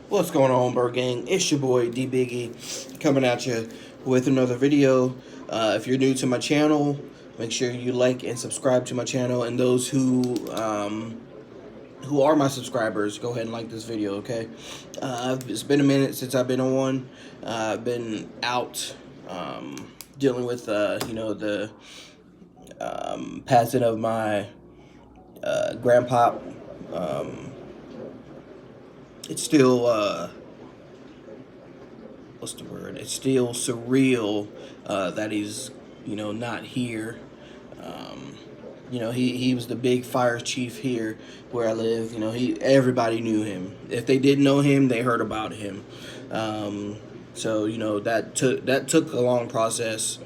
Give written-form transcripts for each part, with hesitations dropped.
What's going on, Bird Gang? It's your boy D Biggie coming at you with another video. If you're new to my channel, make sure you like and subscribe to my channel. And those who are my subscribers, go ahead and like this video, okay? It's been a minute since I've been on one. I've been out dealing with the passing of my grandpa. Um, it's still what's the word? It's still surreal that he's not here. Um, he was the big fire chief here where I live. Everybody knew him. If they didn't know him, they heard about him. So that took a long process.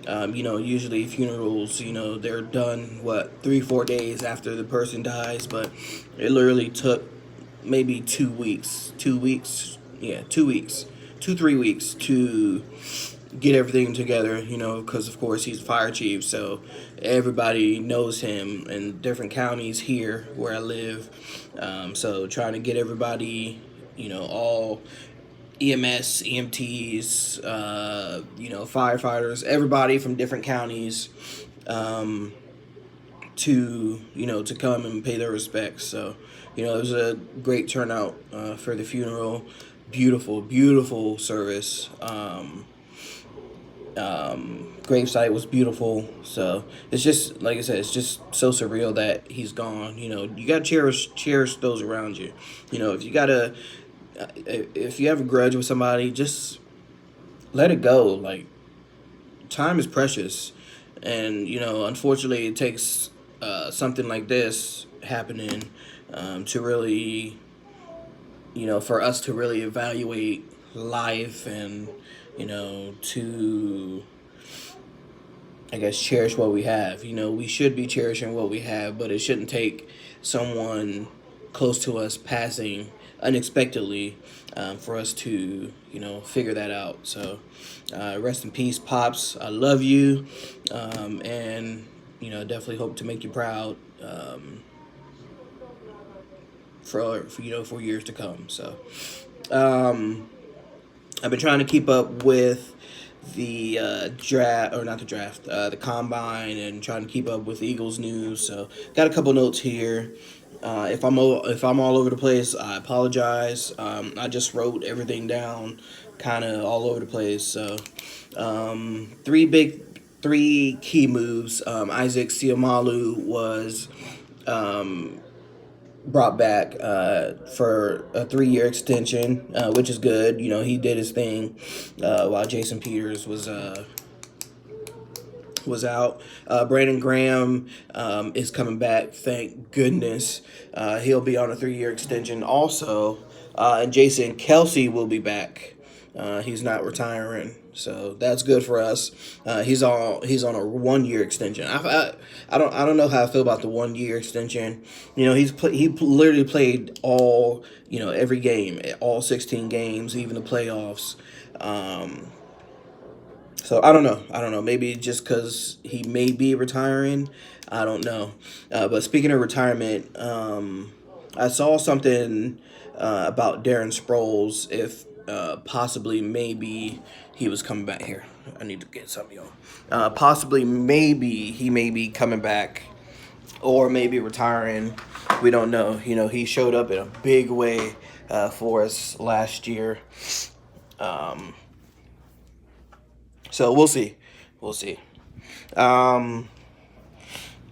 Usually funerals, they're done 3-4 days after the person dies, but it literally took maybe 2 weeks. 2 weeks, yeah, 2 weeks, 2-3 weeks to get everything together, because of course he's fire chief, so everybody knows him in different counties here where I live. So trying to get everybody, all EMS, EMTs, firefighters, everybody from different counties, to come and pay their respects. So it was a great turnout for the funeral. Beautiful service. Gravesite was beautiful. So it's just like I said, it's just so surreal that he's gone. You gotta cherish those around you. If you have a grudge with somebody, just let it go. Like, time is precious, and unfortunately, it takes something like this happening to really, for us to really evaluate life and to, I guess, cherish what we have. We should be cherishing what we have, but it shouldn't take someone close to us passing unexpectedly for us to, figure that out. So, rest in peace, Pops. I love you, and definitely hope to make you proud for years to come. So, I've been trying to keep up with the draft, or not the draft, the combine, and trying to keep up with Eagles news. So got a couple notes here. If I'm all over the place, I apologize. I just wrote everything down, kind of all over the place. So three key moves. Isaac Siamalu was brought back for a 3-year extension, which is good. He did his thing while Jason Peters was out. Brandon Graham is coming back, thank goodness. He'll be on a 3-year extension also. And Jason Kelsey will be back. He's not retiring, so that's good for us. He's on a 1-year extension. I don't know how I feel about the 1-year extension. He literally played every game, all 16 games, even the playoffs. So I don't know. Maybe just because he may be retiring, I don't know. But speaking of retirement, I saw something about Darren Sproles. If possibly, maybe he was coming back here. I need to get something on. Possibly, maybe he may be coming back, or maybe retiring. We don't know. He showed up in a big way for us last year. So we'll see. We'll see. Um,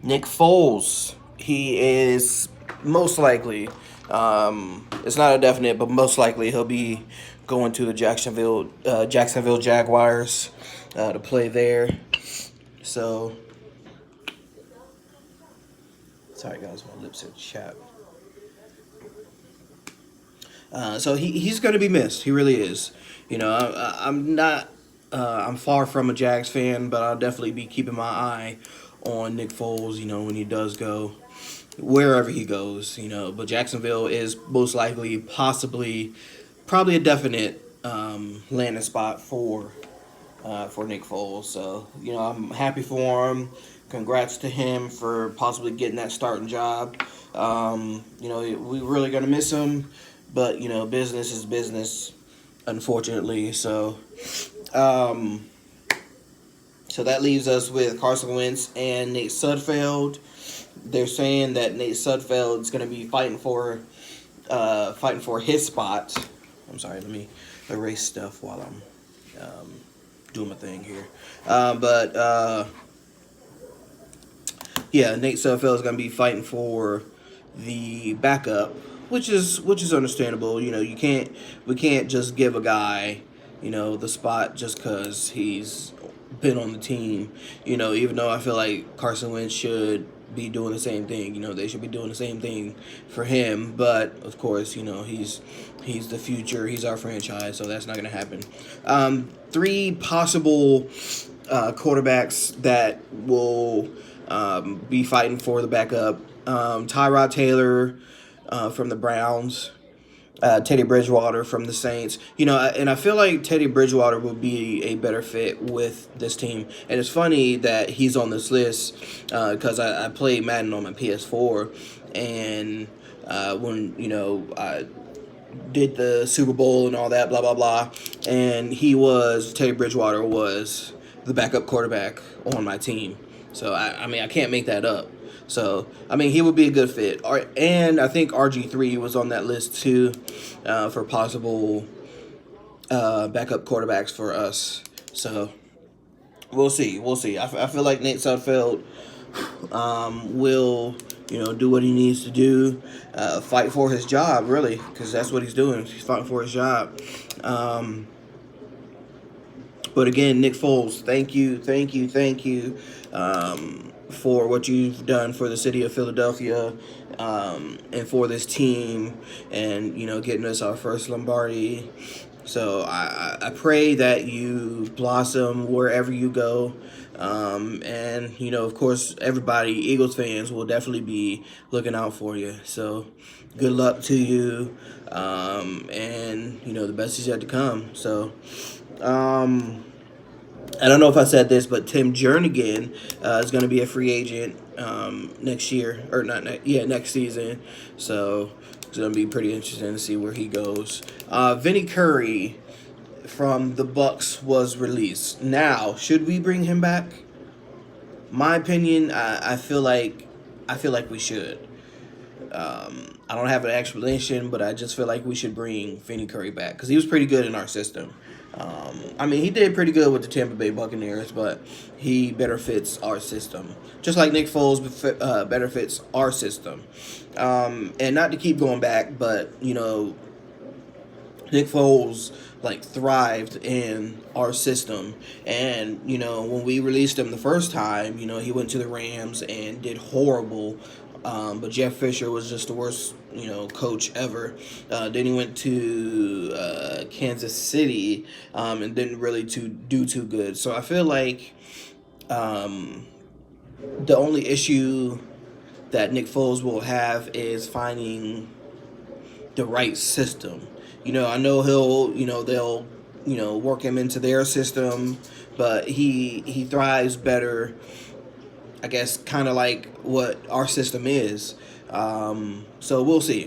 Nick Foles. He is most likely. It's not a definite, but most likely he'll be going to the Jacksonville Jaguars to play there. So, sorry guys, my lips are chapped. So he's going to be missed. He really is. I'm not. I'm far from a Jags fan, but I'll definitely be keeping my eye on Nick Foles. When he does go, wherever he goes. But Jacksonville is most likely, possibly, probably a definite landing spot for Nick Foles. So I'm happy for him. Congrats to him for possibly getting that starting job. We really gonna miss him. But business is business, unfortunately. Um, so that leaves us with Carson Wentz and Nate Sudfeld. They're saying that Nate Sudfeld is going to be fighting for his spot. I'm sorry, let me erase stuff while I'm doing my thing here. But yeah, Nate Sudfeld is going to be fighting for the backup, which is understandable. We can't just give a guy, the spot just because he's been on the team. Even though I feel like Carson Wentz should be doing the same thing. They should be doing the same thing for him. But of course, he's the future. He's our franchise, so that's not going to happen. Three possible quarterbacks that will be fighting for the backup. Tyrod Taylor from the Browns. Teddy Bridgewater from the Saints. And I feel like Teddy Bridgewater would be a better fit with this team. And it's funny that he's on this list because I play Madden on my PS4, and when I did the Super Bowl and all that, blah blah blah, and Teddy Bridgewater was the backup quarterback on my team. So I mean I can't make that up. So I mean he would be a good fit. And I think RG3 was on that list too for possible backup quarterbacks for us. So we'll see. We'll see. I feel like Nate Sudfeld will do what he needs to do, fight for his job, really, because that's what he's doing. He's fighting for his job. But again, Nick Foles, thank you for what you've done for the city of Philadelphia, and for this team, and getting us our first Lombardi. So I pray that you blossom wherever you go. And of course, everybody, Eagles fans, will definitely be looking out for you. So good luck to you. And the best is yet to come. So I don't know if I said this, but Tim Jernigan is going to be a free agent next year, or next season. So it's going to be pretty interesting to see where he goes. Vinny Curry from the Bucks was released. Now, should we bring him back? My opinion, I feel like we should. I don't have an explanation, but I just feel like we should bring Vinny Curry back because he was pretty good in our system. I mean, he did pretty good with the Tampa Bay Buccaneers, but he better fits our system. Just like Nick Foles better fits our system. And not to keep going back, but, Nick Foles thrived in our system, and when we released him the first time, he went to the Rams and did horrible. But Jeff Fisher was just the worst, coach ever. Then he went to Kansas City and didn't really do too good. So I feel like the only issue that Nick Foles will have is finding the right system. I know they'll work him into their system, but he thrives better, I guess, kind of like what our system is. So we'll see.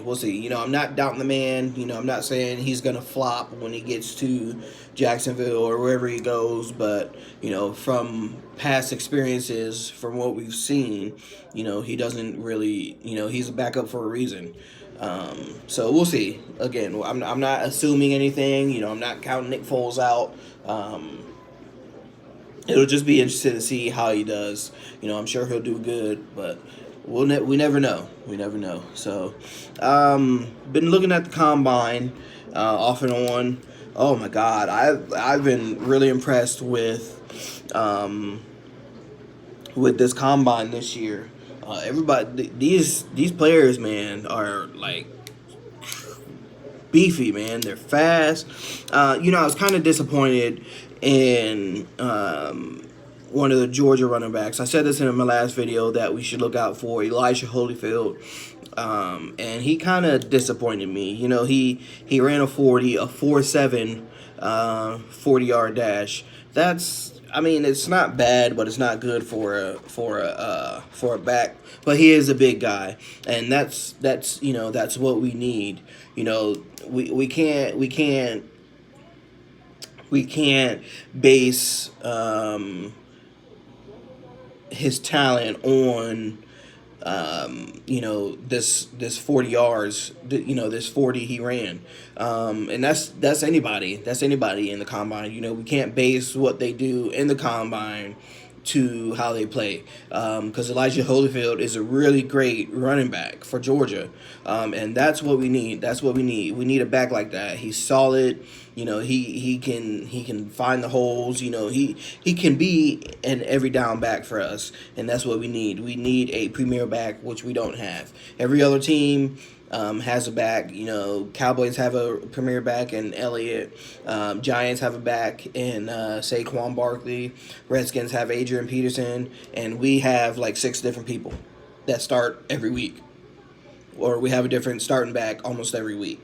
I'm not doubting the man. I'm not saying he's going to flop when he gets to Jacksonville or wherever he goes. But, from past experiences, from what we've seen, he doesn't really, he's a backup for a reason. So we'll see. Again, I'm not assuming anything. I'm not counting Nick Foles out. It'll just be interesting to see how he does. I'm sure he'll do good, but we never know. We never know. So, been looking at the combine off and on. Oh my God, I've been really impressed with this combine this year. Everybody, these players, man, are beefy, man. They're fast. I was kind of disappointed in one of the Georgia running backs. I said this in my last video that we should look out for Elijah Holyfield. And he kind of disappointed me. He ran a 4.7 40-yard dash. That's I mean, it's not bad, but it's not good for a back. But he is a big guy, and that's that's what we need. You know, we can't base his talent on this 40 yards, this 40 he ran, and that's anybody in the combine. We can't base what they do in the combine to how they play, because Elijah Holyfield is a really great running back for Georgia, and that's what we need. That's what we need. We need a back like that. He's solid. He can find the holes. He can be an every down back for us, and that's what we need. We need a premier back, which we don't have. Every other team has a back. Cowboys have a premier back in Elliott. Giants have a back in Saquon Barkley. Redskins have Adrian Peterson, and we have like 6 different people that start every week, or we have a different starting back almost every week.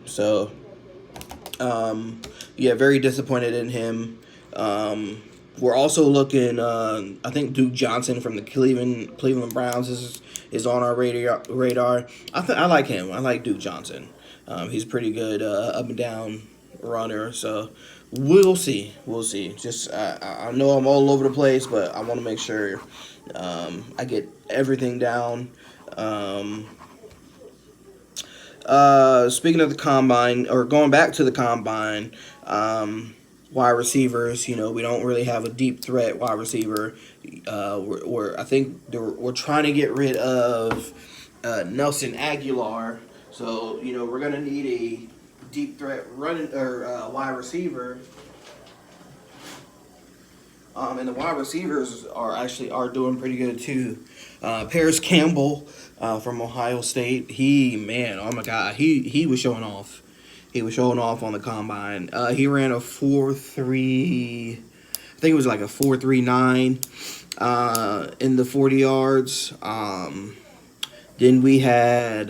So, yeah, very disappointed in him. We're also looking. I think Duke Johnson from the Cleveland Browns is on our radar. I like him. I like Duke Johnson. He's pretty good up and down runner. So we'll see. We'll see. Just I know I'm all over the place, but I want to make sure I get everything down. Speaking of the combine, or going back to the combine, wide receivers, we don't really have a deep threat wide receiver. I think we're trying to get rid of Nelson Aguilar, so we're gonna need a deep threat running or wide receiver. And the wide receivers are doing pretty good too. Paris Campbell from Ohio State. Oh my God, he was showing off. He was showing off on the combine. He ran a 4.3. I think it was like a 4.39 in the 40 yards. Then we had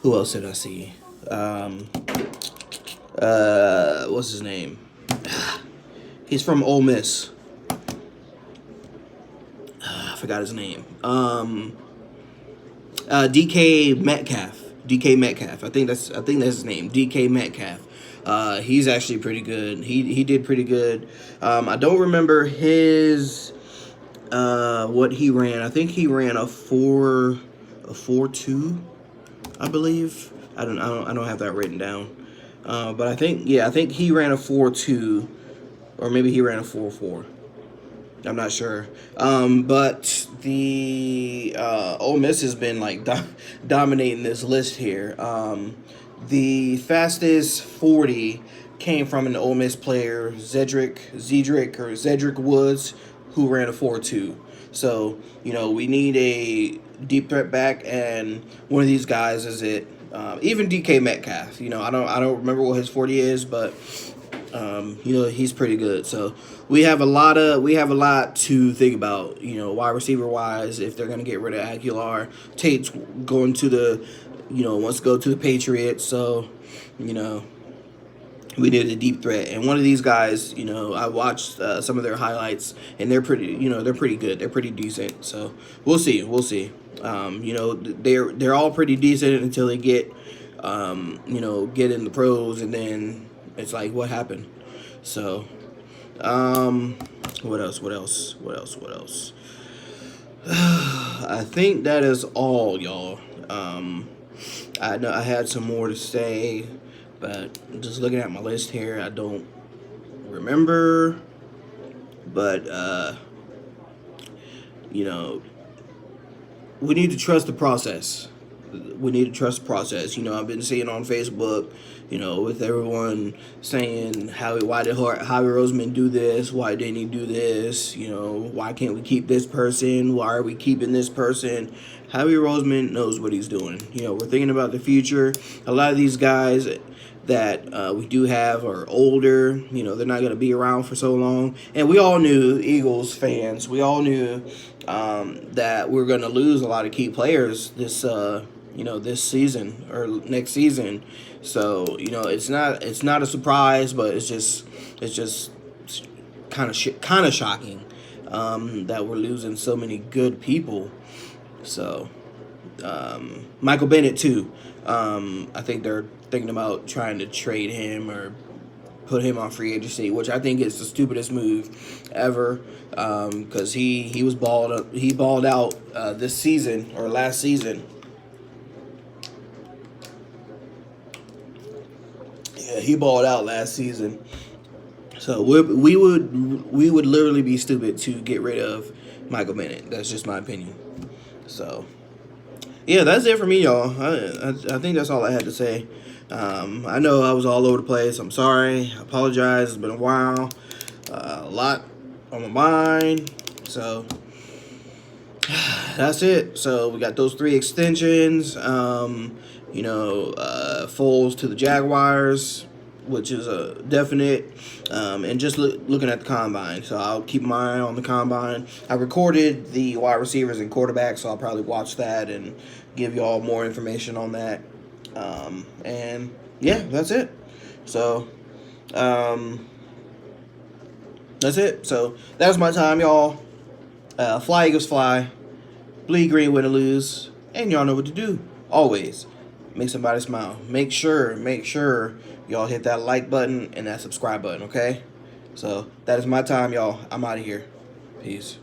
who else did I see? What's his name? He's from Ole Miss. I forgot his name. DK Metcalf. DK Metcalf. I think that's his name. DK Metcalf. He's actually pretty good. He did pretty good. I don't remember his what he ran. I think he ran a 4.2, I believe. I don't have that written down. But I think he ran a 4.2, or maybe he ran a 4.4. I'm not sure. But the Ole Miss has been like dominating this list here. The fastest 40 came from an Ole Miss player, Zedrick Woods, who ran a 4.2. So we need a deep threat back, and one of these guys is it. Even DK Metcalf. I don't remember what his 40 is, but he's pretty good. So we have a lot to think about, wide receiver wise, if they're gonna get rid of Aguilar. Tate's going to wants to go to the Patriots, so we need a deep threat. And one of these guys, I watched some of their highlights, and they're pretty good. They're pretty decent. So we'll see. They're all pretty decent until they get get in the pros, and then it's like, what happened? So, what else? I think that is all, y'all. I know I had some more to say, but just looking at my list here, I don't remember. But we need to trust the process. I've been seeing on Facebook, with everyone saying why did Howie Roseman do this? Why didn't he do this? Why can't we keep this person? Why are we keeping this person? Howie Roseman knows what he's doing. We're thinking about the future. A lot of these guys that we do have are older. They're not going to be around for so long. And we all knew, Eagles fans, that we're going to lose a lot of key players this season or next season. So it's not a surprise, but it's just kind of shocking that we're losing so many good people. So Michael Bennett too. I think they're thinking about trying to trade him or put him on free agency, which I think is the stupidest move ever. Because he balled out this season or last season. Yeah, he balled out last season. So we would literally be stupid to get rid of Michael Bennett. That's just my opinion. So yeah, that's it for me, y'all. I think that's all I had to say. I know I was all over the place. I'm sorry. I apologize. It's been a while. A lot on my mind. So that's it. So we got those 3 extensions. Foles to the Jaguars, which is a definite. And just looking at the combine. So I'll keep my eye on the combine. I recorded the wide receivers and quarterbacks, so I'll probably watch that and give y'all more information on that. And yeah, that's it. So that's it. So that was my time, y'all. Fly Eagles fly. Bleed green, win or lose. And y'all know what to do. Always make somebody smile. Make sure y'all hit that like button and that subscribe button, okay? So that is my time, y'all. I'm out of here. Peace.